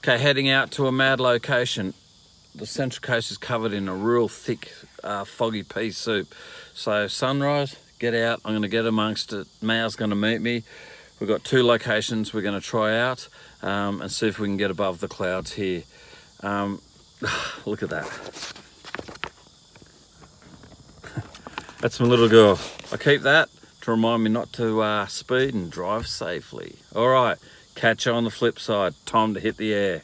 Okay, heading out to a mad location. The Central Coast is covered in a real thick, foggy pea soup. So sunrise, get out, I'm gonna get amongst it. Mao's gonna meet me. We've got 2 locations we're gonna try out and see if we can get above the clouds here. Look at that. That's my little girl. I keep that to remind me not to speed and drive safely. All right, catch you on the flip side. Time to hit the air.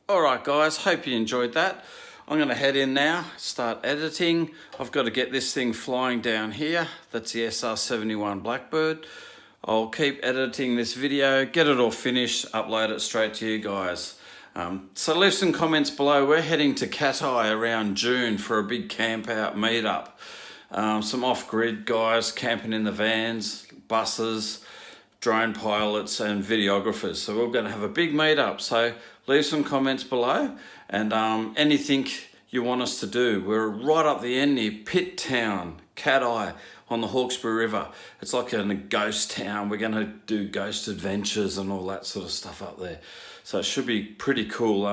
Alright guys, hope you enjoyed that. I'm going to head in now, start editing. I've got to get this thing flying down here. That's the SR71 Blackbird. I'll keep editing this video, get it all finished, upload it straight to you guys. So leave some comments below. We're heading to Cat Eye around June for a big camp out meetup. Some off-grid guys camping in the vans, buses, drone pilots and videographers. So we're going to have a big meetup. So leave some comments below and anything you want us to do. We're right up the end near Pitt Town, Cat Eye on the Hawkesbury River. It's like a ghost town. We're going to do ghost adventures and all that sort of stuff up there. So it should be pretty cool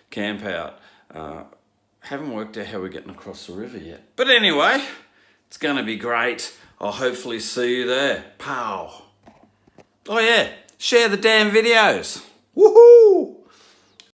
camp out. Haven't worked out how we're getting across the river yet. But anyway, it's going to be great. I'll hopefully see you there. Pow. Oh yeah, share the damn videos. Woohoo!